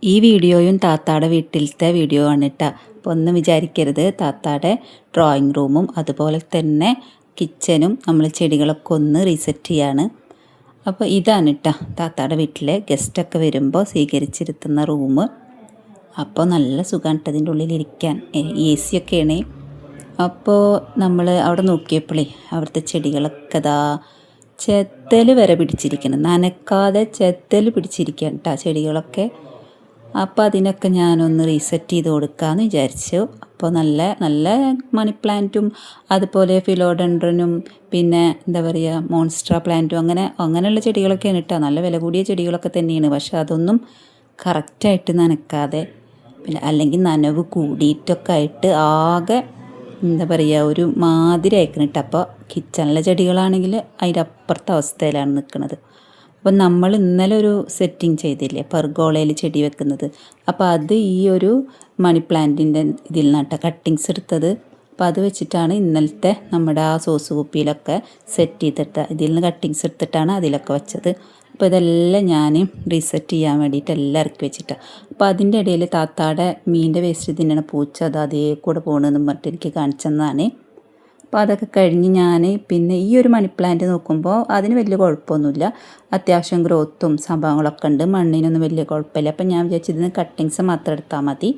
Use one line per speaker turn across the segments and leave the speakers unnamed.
ഈ വീഡിയോയും താത്താടെ വീട്ടിലത്തെ വീഡിയോ ആണ് കേട്ടോ. അപ്പോൾ ഒന്നും വിചാരിക്കരുത്. താത്താടെ ഡ്രോയിങ് റൂമും അതുപോലെ തന്നെ കിച്ചനും നമ്മൾ ചെടികളൊക്കെ ഒന്ന് റീസെറ്റ് ചെയ്യാണ്. അപ്പോൾ ഇതാണ് കേട്ടോ താത്താടെ വീട്ടിലെ ഗസ്റ്റൊക്കെ വരുമ്പോൾ സ്വീകരിച്ചിരുത്തുന്ന റൂം. അപ്പോൾ നല്ല സുഖമാണ് അതിൻ്റെ ഉള്ളിലിരിക്കാൻ. AC ഒക്കെയാണ്. അപ്പോൾ നമ്മൾ അവിടെ നോക്കിയപ്പോഴേ അവിടുത്തെ ചെടികളൊക്കെ ചെത്തൽ വരെ പിടിച്ചിരിക്കണം. നനക്കാതെ ചെത്തൽ പിടിച്ചിരിക്കുകയാണ് കേട്ടോ ചെടികളൊക്കെ. അപ്പോൾ അതിനൊക്കെ ഞാനൊന്ന് റീസെറ്റ് ചെയ്ത് കൊടുക്കാമെന്ന് വിചാരിച്ചു. അപ്പോൾ നല്ല നല്ല മണി പ്ലാന്റും അതുപോലെ ഫിലോഡൻഡ്രനും പിന്നെ എന്താ പറയുക മോൺസ്ട്ര പ്ലാന്റും അങ്ങനെയുള്ള ചെടികളൊക്കെയാണ് കേട്ടോ. നല്ല വില കൂടിയ ചെടികളൊക്കെ തന്നെയാണ്. പക്ഷെ അതൊന്നും കറക്റ്റായിട്ട് നനക്കാതെ പിന്നെ അല്ലെങ്കിൽ നനവ് കൂടിയിട്ടൊക്കെ ആയിട്ട് ആകെ എന്താ പറയുക ഒരു മാതിരി അയക്കണം കേട്ടോ. അപ്പോൾ കിച്ചണിലെ ചെടികളാണെങ്കിൽ അതിൻ്റെ അപ്പുറത്തെ അവസ്ഥയിലാണ് നിൽക്കുന്നത്. അപ്പം നമ്മൾ ഇന്നലെ ഒരു സെറ്റിങ് ചെയ്തില്ലേ പെർഗോളയിൽ ചെടി വെക്കുന്നത്. അപ്പോൾ അത് ഈ ഒരു മണി പ്ലാന്റിൻ്റെ ഇതിൽ നിന്നാട്ടോ കട്ടിങ്സ് എടുത്തത്. അപ്പോൾ അത് വെച്ചിട്ടാണ് ഇന്നലത്തെ നമ്മുടെ ആ സോസ് കുപ്പിയിലൊക്കെ സെറ്റ് ചെയ്തിട്ട് ഇതിൽ നിന്ന് കട്ടിങ്സ് എടുത്തിട്ടാണ് അതിലൊക്കെ വെച്ചത്. അപ്പോൾ ഇതെല്ലാം ഞാൻ റീസെറ്റ് ചെയ്യാൻ വേണ്ടിയിട്ട് എല്ലാം ഇറക്കി വെച്ചിട്ടാണ്. അപ്പോൾ അതിൻ്റെ ഇടയിൽ താത്താടെ മീനിൻ്റെ വേസ്റ്റ് തിന്നണ പൂച്ച അതേ കൂടെ പോകണമെന്ന് പറഞ്ഞിട്ട് എനിക്ക് കാണിച്ചെന്നാണ്. അപ്പോൾ അതൊക്കെ കഴിഞ്ഞ് ഞാൻ പിന്നെ ഈ ഒരു മണി പ്ലാന്റ് നോക്കുമ്പോൾ അതിന് വലിയ കുഴപ്പമൊന്നുമില്ല. അത്യാവശ്യം ഗ്രോത്തും സംഭവങ്ങളൊക്കെ ഉണ്ട്. മണ്ണിനൊന്നും വലിയ കുഴപ്പമില്ല. അപ്പം ഞാൻ വിചാരിച്ചു ഇതിന് കട്ടിങ്സ് മാത്രം എടുത്താൽ മതി,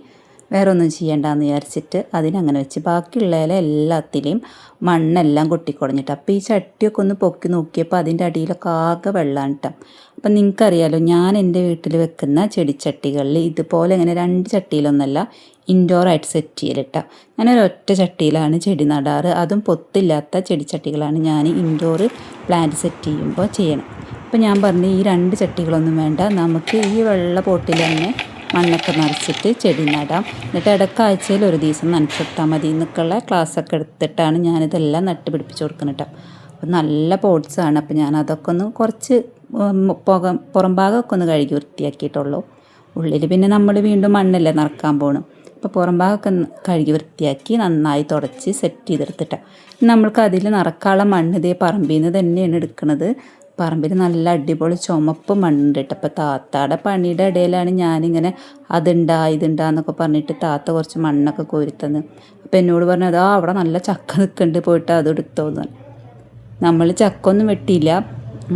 വേറെ ഒന്നും ചെയ്യേണ്ടെന്ന് വിചാരിച്ചിട്ട് അതിനങ്ങനെ വെച്ച് ബാക്കിയുള്ളതിലെ എല്ലാത്തിലെയും മണ്ണെല്ലാം കൊട്ടിക്കുടഞ്ഞിട്ട്. അപ്പോൾ ഈ ചട്ടിയൊക്കെ ഒന്ന് പൊക്കി നോക്കിയപ്പോൾ അതിൻ്റെ അടിയിലൊക്കെ ആകെ വെള്ളമാണ് കേട്ടോ. അപ്പം നിങ്ങൾക്കറിയാലോ ഞാൻ എൻ്റെ വീട്ടിൽ വെക്കുന്ന ചെടിച്ചട്ടികളിൽ ഇതുപോലെ ഇങ്ങനെ 2 ചട്ടിയിലൊന്നല്ല ഇൻഡോറായിട്ട് സെറ്റ് ചെയ്യലിട്ടോ. ഞാനൊരൊറ്റ ചട്ടിയിലാണ് ചെടി നടാറ്. അതും പൊത്തില്ലാത്ത ചെടിച്ചട്ടികളാണ് ഞാൻ ഇൻഡോർ പ്ലാന്റ് സെറ്റ് ചെയ്യുമ്പോൾ ചെയ്യണം. അപ്പോൾ ഞാൻ പറഞ്ഞു ഈ 2 ചട്ടികളൊന്നും വേണ്ട, നമുക്ക് ഈ വെള്ള പോട്ടിൽ തന്നെ മണ്ണൊക്കെ നിറച്ചിട്ട് ചെടി നടാം, എന്നിട്ട് ഇടയ്ക്കാഴ്ചയിൽ ഒരു ദിവസം നനച്ചിട്ടാൽ മതി എന്നൊക്കെയുള്ള ക്ലാസ്സൊക്കെ എടുത്തിട്ടാണ് ഞാനിതെല്ലാം നട്ടുപിടിപ്പിച്ച് കൊടുക്കുന്നത് കേട്ടോ. അപ്പോൾ നല്ല പോട്ട്സാണ്. അപ്പോൾ ഞാൻ അതൊക്കെ ഒന്ന് കുറച്ച് പുറം ഭാഗമൊക്കെ ഒന്ന് കഴുകി വൃത്തിയാക്കിയിട്ടുള്ളൂ. ഉള്ളിൽ പിന്നെ നമ്മൾ വീണ്ടും മണ്ണല്ലേ നിറക്കാൻ പോകണം. അപ്പോൾ പുറം ഭാഗമൊക്കെ കഴുകി വൃത്തിയാക്കി നന്നായി തുടച്ച് സെറ്റ് ചെയ്തെടുത്തിട്ടാണ് നമ്മൾക്ക് അതിൽ നിറക്കാനുള്ള മണ്ണ് ഇതേ പറമ്പിൽ നിന്ന് തന്നെയാണ് എടുക്കുന്നത്. പറമ്പിൽ നല്ല അടിപൊളി ചുമപ്പ് മണ്ണുണ്ട് കേട്ടോ. അപ്പോൾ താത്താടെ പണിയുടെ ഇടയിലാണ് ഞാനിങ്ങനെ ഇതുണ്ടാന്നൊക്കെ പറഞ്ഞിട്ട് താത്ത കുറച്ച് മണ്ണൊക്കെ കോരിത്തന്ന്. അപ്പോൾ എന്നോട് പറഞ്ഞു അതാ അവിടെ നല്ല ചക്ക നിൽക്കുന്നുണ്ട്, പോയിട്ട് അത് എടുത്തോന്ന്. നമ്മൾ ചക്ക ഒന്നും വെട്ടിയില്ല.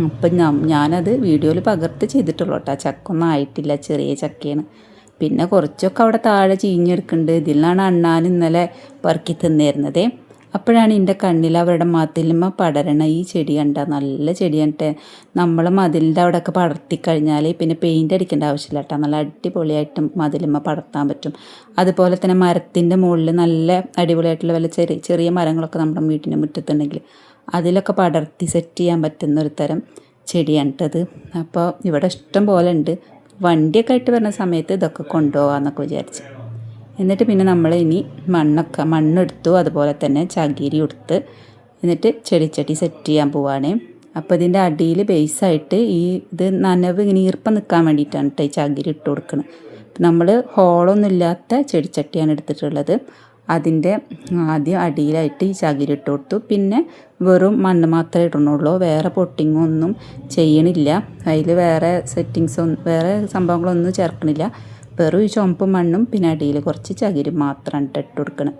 അപ്പം ഞാനത് വീഡിയോയിൽ പകർത്ത് ചെയ്തിട്ടുള്ളൂ കേട്ടോ. ചക്കൊന്നും ആയിട്ടില്ല, ചെറിയ ചക്കയാണ്. പിന്നെ കുറച്ചൊക്കെ അവിടെ താഴെ ചീഞ്ഞെടുക്കുന്നുണ്ട്. ഇതിൽ നിന്നാണ് അണ്ണാൻ ഇന്നലെ പെറുക്കി തിന്നിരുന്നത്. അപ്പോഴാണ് എൻ്റെ കണ്ണിൽ അവരുടെ മതിലുമ്മ പടരണ ഈ ചെടി കണ്ട നല്ല ചെടി കണ്ടിട്ട്. നമ്മൾ മതിലിൻ്റെ അവിടെയൊക്കെ പടർത്തിക്കഴിഞ്ഞാൽ പിന്നെ പെയിൻ്റ് അടിക്കേണ്ട ആവശ്യമില്ല കേട്ടോ. നല്ല അടിപൊളിയായിട്ട് മതിലുമ്മ പടർത്താൻ പറ്റും. അതുപോലെ തന്നെ മരത്തിൻ്റെ മുകളിൽ നല്ല അടിപൊളിയായിട്ടുള്ള വല്ല ചെറിയ മരങ്ങളൊക്കെ നമ്മുടെ വീട്ടിൻ്റെ മുറ്റത്തുണ്ടെങ്കിൽ അതിലൊക്കെ പടർത്തി സെറ്റ് ചെയ്യാൻ പറ്റുന്ന ഒരു തരം ചെടിയാണ് കേട്ടത്. അപ്പോൾ ഇവിടെ ഇഷ്ടം പോലെ ഉണ്ട്. വണ്ടിയൊക്കെ ആയിട്ട് വരുന്ന സമയത്ത് ഇതൊക്കെ കൊണ്ടുപോകാമെന്നൊക്കെ വിചാരിച്ചു. എന്നിട്ട് പിന്നെ നമ്മൾ ഇനി മണ്ണെടുത്തു, അതുപോലെ തന്നെ ചകിരി എടുത്ത് എന്നിട്ട് ചെടി സെറ്റ് ചെയ്യാൻ പോവാണ്. അപ്പോൾ ഇതിൻ്റെ അടിയിൽ ബേസായിട്ട് ഇത് നനവ് ഇങ്ങനെ ഈർപ്പം നിൽക്കാൻ വേണ്ടിയിട്ടാണ് കേട്ടോ ഈ ചകിരി ഇട്ട് കൊടുക്കുന്നത്. നമ്മൾ ഹോളൊന്നും ഇല്ലാത്ത ചെടിച്ചട്ടിയാണ് എടുത്തിട്ടുള്ളത്. അതിൻ്റെ ആദ്യം അടിയിലായിട്ട് ഈ ചകിരി ഇട്ട് കൊടുത്തു. പിന്നെ വെറും മണ്ണ് മാത്രമേ ഇടണുള്ളൂ, വേറെ പൊട്ടിങ്ങൊന്നും ചെയ്യണില്ല. അതിൽ വേറെ വേറെ സംഭവങ്ങളൊന്നും ചേർക്കണില്ല. വെറും ഈ ചുവപ്പ് മണ്ണും പിന്നെ അടിയിൽ കുറച്ച് ചകിരി മാത്രമാണ് ഇട്ട് കൊടുക്കണം.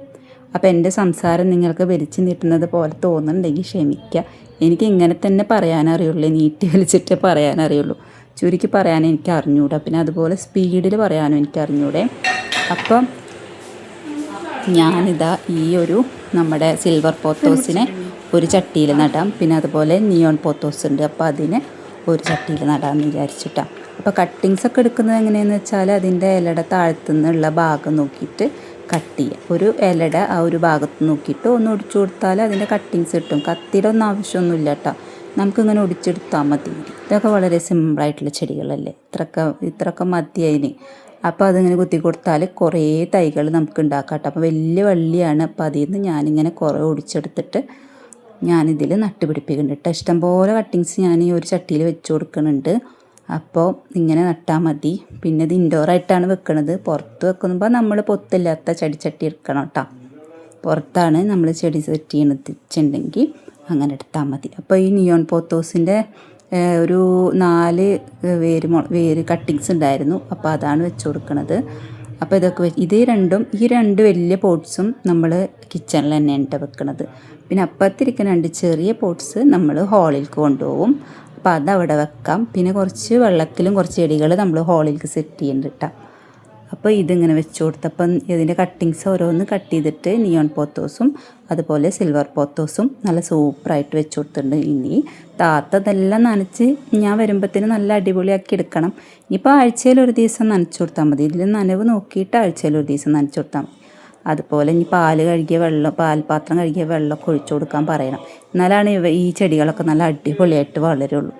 അപ്പോൾ എൻ്റെ സംസാരം നിങ്ങൾക്ക് വലിച്ചു നീട്ടുന്നത് പോലെ തോന്നുന്നുണ്ടെങ്കിൽ ക്ഷമിക്കുക. എനിക്ക് ഇങ്ങനെ തന്നെ പറയാനറിയുള്ളൂ, നീട്ടി വലിച്ചിട്ട് പറയാനറിയുള്ളൂ. ചുരുക്കി പറയാൻ എനിക്ക് അറിഞ്ഞൂടാ. പിന്നെ അതുപോലെ സ്പീഡിൽ പറയാനും എനിക്ക് അറിഞ്ഞൂടെ. അപ്പം ഞാനിതാ ഈ ഒരു നമ്മുടെ സിൽവർ പോത്തോസിനെ ഒരു ചട്ടിയിൽ നടാം. പിന്നെ അതുപോലെ നിയോൺ പോത്തോസ് ഉണ്ട്, അപ്പോൾ അതിനെ ഒരു ചട്ടിയിൽ നടാമെന്ന് വിചാരിച്ചിട്ടാണ്. അപ്പോൾ കട്ടിങ്സൊക്കെ എടുക്കുന്നത് എങ്ങനെയാണെന്ന് വെച്ചാൽ അതിൻ്റെ ഇലയുടെ താഴത്തു നിന്നുള്ള ഭാഗം നോക്കിയിട്ട് കട്ട് ചെയ്യുക. ഒരു ഇലയുടെ ആ ഒരു ഭാഗത്ത് നോക്കിയിട്ട് ഒന്ന് ഒടിച്ചു കൊടുത്താൽ അതിൻ്റെ കട്ടിങ്സ് കിട്ടും. കത്തിയുടെ ഒന്നും ആവശ്യമൊന്നുമില്ല കേട്ടോ, നമുക്കിങ്ങനെ ഒടിച്ചെടുത്താൽ മതി. ഇതൊക്കെ വളരെ സിമ്പിളായിട്ടുള്ള ചെടികളല്ലേ, ഇത്രയൊക്കെ മതി അതിന്. അപ്പോൾ അതിങ്ങനെ കുത്തി കൊടുത്താൽ കുറേ തൈകൾ നമുക്ക് ഉണ്ടാക്കാം കേട്ടോ. അപ്പോൾ വലിയ വള്ളിയാണ്. അപ്പോൾ അതിൽ നിന്ന് ഞാനിങ്ങനെ കുറേ ഒടിച്ചെടുത്തിട്ട് ഞാനിതിൽ നട്ടുപിടിപ്പിക്കുന്നുണ്ട് കേട്ടോ. ഇഷ്ടംപോലെ കട്ടിങ്സ് ഞാൻ ഈ ഒരു ചട്ടിയിൽ വെച്ച് കൊടുക്കുന്നുണ്ട്. അപ്പോൾ ഇങ്ങനെ നട്ടാൽ മതി. പിന്നെ ഇത് ഇൻഡോറായിട്ടാണ് വെക്കുന്നത്. പുറത്ത് വെക്കുമ്പോൾ നമ്മൾ പൊത്തില്ലാത്ത ചെടിച്ചട്ടി എടുക്കണം കേട്ടോ. പുറത്താണ് നമ്മൾ ചെടി സെറ്റ് ചെയ്യണമെന്നുണ്ടെങ്കിൽ അങ്ങനെ എടുത്താൽ മതി. അപ്പോൾ ഈ നിയോൺ പോത്തോസിൻ്റെ ഒരു 4 വേര് കട്ടിങ്സ് ഉണ്ടായിരുന്നു. അപ്പോൾ അതാണ് വെച്ച് കൊടുക്കുന്നത്. അപ്പോൾ ഇതൊക്കെ ഈ രണ്ട് വലിയ പോട്ട്സും നമ്മൾ കിച്ചണിൽ തന്നെയാണ് വെക്കുന്നത്. പിന്നെ അപ്പുറത്തിരിക്കുന്ന 2 ചെറിയ പോട്ട്സ് നമ്മൾ ഹാളിലേക്ക് കൊണ്ടുപോകും. അപ്പോൾ അതവിടെ വെക്കാം. പിന്നെ കുറച്ച് വെള്ളത്തിലും കുറച്ച് ചെടികൾ നമ്മൾ ഹാളിലേക്ക് സെറ്റ് ചെയ്യുന്നുണ്ട് കേട്ടോ. അപ്പോൾ ഇതിങ്ങനെ വെച്ച് കൊടുത്തപ്പം ഇതിൻ്റെ കട്ടിങ്സ് ഓരോന്ന് കട്ട് ചെയ്തിട്ട് നിയോൺ പോത്തോസും അതുപോലെ സിൽവർ പോത്തോസും നല്ല സൂപ്പറായിട്ട് വെച്ച് കൊടുത്തിട്ടുണ്ട്. ഇനി താത്ത ഇതെല്ലാം നനച്ച് ഞാൻ വരുമ്പോഴത്തേന് നല്ല അടിപൊളിയാക്കി എടുക്കണം. ഇനിയിപ്പോൾ ആഴ്ചയിൽ ഒരു ദിവസം നനച്ച് കൊടുത്താൽ മതി. ഇതിൽ നനവ് നോക്കിയിട്ട് ആഴ്ചയിൽ ഒരു ദിവസം നനച്ച് കൊടുത്താൽ മതി. അതുപോലെ ഇനി പാൽപാത്രം കഴുകിയ വെള്ളമൊക്കെ ഒഴിച്ചു കൊടുക്കാൻ പറയണം. എന്നാലാണ് ഈ ചെടികളൊക്കെ നല്ല അടിപൊളിയായിട്ട് വളരുള്ളൂ.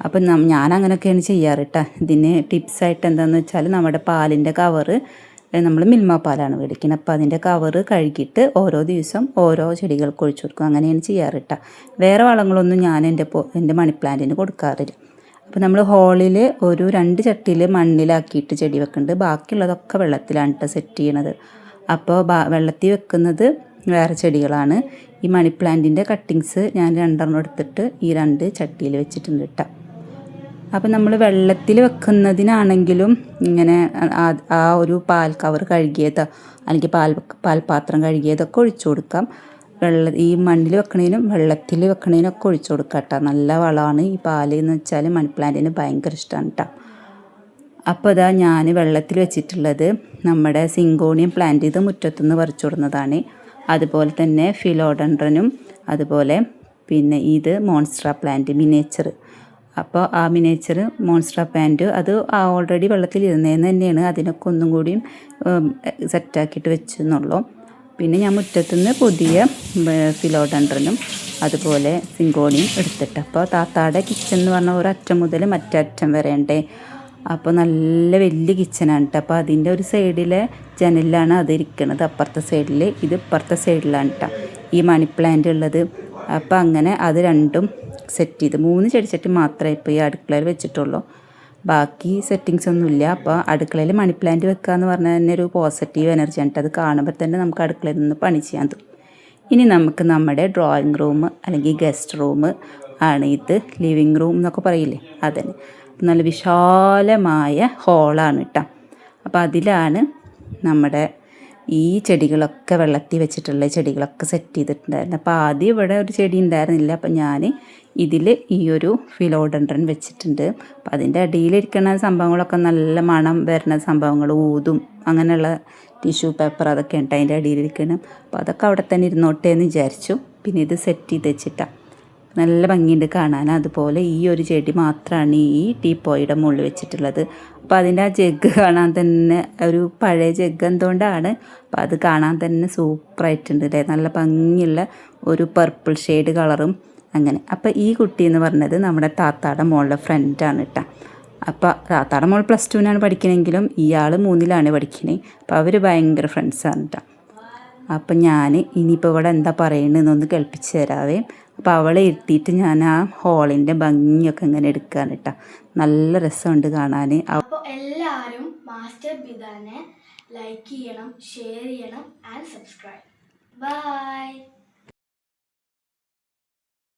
അപ്പം ഞാൻ അങ്ങനെയൊക്കെയാണ് ചെയ്യാറ് കേട്ടോ. ഇതിന് ടിപ്സായിട്ട് എന്താണെന്ന് വെച്ചാൽ നമ്മുടെ പാലിൻ്റെ കവറ് നമ്മൾ മിൽമ പാലാണ് മേടിക്കുന്നത്. അപ്പോൾ അതിൻ്റെ കവറ് കഴുകിയിട്ട് ഓരോ ദിവസം ഓരോ ചെടികൾക്ക് ഒഴിച്ചു കൊടുക്കും. അങ്ങനെയാണ് ചെയ്യാറ് കേട്ടോ. വേറെ വളങ്ങളൊന്നും ഞാൻ എൻ്റെ മണി പ്ലാന്റിന് കൊടുക്കാറില്ല. അപ്പോൾ നമ്മൾ ഹോളിൽ ഒരു 2 ചട്ടിയിൽ മണ്ണിലാക്കിയിട്ട് ചെടി വെക്കുന്നുണ്ട്. ബാക്കിയുള്ളതൊക്കെ വെള്ളത്തിലാണ് കേട്ടോ സെറ്റ് ചെയ്യണത്. അപ്പോൾ വെള്ളത്തിൽ വെക്കുന്നത് വേറെ ചെടികളാണ്. ഈ മണി പ്ലാന്റിൻ്റെ കട്ടിങ്സ് ഞാൻ 2 എടുത്തിട്ട് ഈ 2 ചട്ടിയിൽ വെച്ചിട്ടുണ്ട് കേട്ടോ. അപ്പം നമ്മൾ വെള്ളത്തിൽ വെക്കുന്നതിനാണെങ്കിലും ഇങ്ങനെ ആ ഒരു പാൽ കവർ കഴുകിയതോ അല്ലെങ്കിൽ പാൽപാത്രം കഴുകിയതൊക്കെ ഒഴിച്ചു കൊടുക്കാം. ഈ മണ്ണിൽ വെക്കണേനും വെള്ളത്തിൽ വെക്കണേനൊക്കെ ഒഴിച്ചു കൊടുക്കാം കേട്ടോ. നല്ല വളമാണ് ഈ പാൽ എന്ന് വെച്ചാൽ മണി പ്ലാന്റിന് ഭയങ്കര ഇഷ്ടമാണ് കേട്ടോ. അപ്പോൾ ഇതാ ഞാൻ വെള്ളത്തിൽ വെച്ചിട്ടുള്ളത് നമ്മുടെ സിങ്കോണിയം പ്ലാന്റ്. ഇത് മുറ്റത്തുനിന്ന് പറിച്ചു കൊടുക്കുന്നതാണ്. അതുപോലെ തന്നെ ഫിലോഡൻഡ്രനും അതുപോലെ പിന്നെ ഇത് മോൺസ്ട്ര പ്ലാന്റ് മിനിയേച്ചർ. അപ്പോൾ ആ മിനിയേച്ചർ മോൺസ്ട്ര പ്ലാന്റ് അത് ഓൾറെഡി വെള്ളത്തിൽ ഇരുന്നതെന്ന് തന്നെയാണ്. അതിനൊക്കെ ഒന്നും കൂടിയും സെറ്റാക്കിയിട്ട് വെച്ചെന്നുള്ളൂ. പിന്നെ ഞാൻ മുറ്റത്തുനിന്ന് പുതിയ ഫിലോഡൻഡ്രനും അതുപോലെ സിങ്കോണിയും എടുത്തിട്ട്, അപ്പോൾ താത്താടെ കിച്ചൺ എന്ന് പറഞ്ഞാൽ ഒരറ്റം മുതൽ മറ്റേ അറ്റം വരേണ്ടേ. അപ്പോൾ നല്ല വലിയ കിച്ചനാണ് കേട്ടോ. അപ്പോൾ അതിൻ്റെ ഒരു സൈഡിലെ ജനലിലാണ് അതിരിക്കുന്നത്, അപ്പുറത്തെ സൈഡിൽ. ഇത് ഇപ്പുറത്തെ സൈഡിലാണ് കേട്ടോ ഈ മണി പ്ലാന്റ് ഉള്ളത്. അപ്പോൾ അങ്ങനെ അത് രണ്ടും സെറ്റ് ചെയ്ത് 3 ചെടിച്ചട്ടി മാത്രമേ ഇപ്പോൾ ഈ അടുക്കളയിൽ വെച്ചിട്ടുള്ളൂ. ബാക്കി സെറ്റിങ്സ് ഒന്നുമില്ല. അപ്പോൾ അടുക്കളയിൽ മണി പ്ലാന്റ് വെക്കുക എന്ന് പറഞ്ഞാൽ തന്നെ ഒരു പോസിറ്റീവ് എനർജിയാണ്. അത് കാണുമ്പോൾ തന്നെ നമുക്ക് അടുക്കളയിൽ നിന്ന് പണി ചെയ്യാൻ തോന്നും. ഇനി നമുക്ക് നമ്മുടെ ഡ്രോയിങ് റൂം അല്ലെങ്കിൽ ഗസ്റ്റ് റൂം ആണ് ഇത്. ലിവിങ് റൂം എന്നൊക്കെ പറയില്ലേ, അതന്നെ. നല്ല വിശാലമായ ഹോളാണ് കേട്ടോ. അപ്പോൾ അതിലാണ് നമ്മുടെ ഈ ചെടികളൊക്കെ വെള്ളത്തിൽ വെച്ചിട്ടുള്ള ചെടികളൊക്കെ സെറ്റ് ചെയ്തിട്ടുണ്ടായിരുന്നു. അപ്പോൾ ആദ്യം ഇവിടെ ഒരു ചെടി ഉണ്ടായിരുന്നില്ല. അപ്പോൾ ഞാൻ ഇതിൽ ഈ ഒരു ഫിലോഡൻഡ്രൻ വെച്ചിട്ടുണ്ട്. അപ്പോൾ അതിൻ്റെ അടിയിലിരിക്കുന്ന സംഭവങ്ങളൊക്കെ നല്ല മണം വരുന്ന സംഭവങ്ങൾ, ഊതും അങ്ങനെയുള്ള ടിഷ്യൂ പേപ്പർ അതൊക്കെ ഉണ്ട് അതിൻ്റെ അടിയിലിരിക്കണം. അപ്പോൾ അതൊക്കെ അവിടെ തന്നെ ഇരുന്നോട്ടെ എന്ന് വിചാരിച്ചു. പിന്നെ ഇത് സെറ്റ് ചെയ്ത് വെച്ചിട്ടാണ് നല്ല ഭംഗിയുണ്ട് കാണാൻ. അതുപോലെ ഈ ഒരു ചെടി മാത്രമാണ് ഈ ടീപ്പോയുടെ മുകളിൽ വെച്ചിട്ടുള്ളത്. അപ്പോൾ അതിൻ്റെ ആ ജഗ്ഗ് കാണാൻ തന്നെ ഒരു പഴയ ജഗ്ഗ് എന്തുകൊണ്ടാണ്. അപ്പോൾ അത് കാണാൻ തന്നെ സൂപ്പറായിട്ടുണ്ട് അല്ലേ. നല്ല ഭംഗിയുള്ള ഒരു പർപ്പിൾ ഷെയ്ഡ് കളറും അങ്ങനെ. അപ്പോൾ ഈ കുട്ടി എന്ന് പറഞ്ഞത് നമ്മുടെ താത്താടെ മോളുടെ ഫ്രണ്ടാണ് കേട്ടോ. അപ്പോൾ താത്താടെ മോൾ +2 പഠിക്കണമെങ്കിലും ഇയാൾ 3ലാണ് പഠിക്കണേ. അപ്പോൾ അവർ ഭയങ്കര ഫ്രണ്ട്സാണ് കേട്ടോ. അപ്പം ഞാൻ ഇനിയിപ്പോൾ ഇവിടെ എന്താ പറയുന്നതെന്നൊന്ന് കേൾപ്പിച്ച് തരാവേ. അപ്പോൾ അവളെ ഇരുത്തിയിട്ട് ഞാൻ ആ ഹോളിൻ്റെ ഭംഗിയൊക്കെ ഇങ്ങനെ എടുക്കുകയാണ് കേട്ടോ. നല്ല രസമുണ്ട് കാണാൻ.
അപ്പോൾ എല്ലാവരും മാസ്റ്റർ ബിദാനെ ലൈക്ക് ചെയ്യണം, ഷെയർ ചെയ്യണം ആൻഡ് സബ്സ്ക്രൈബ്. ബൈ.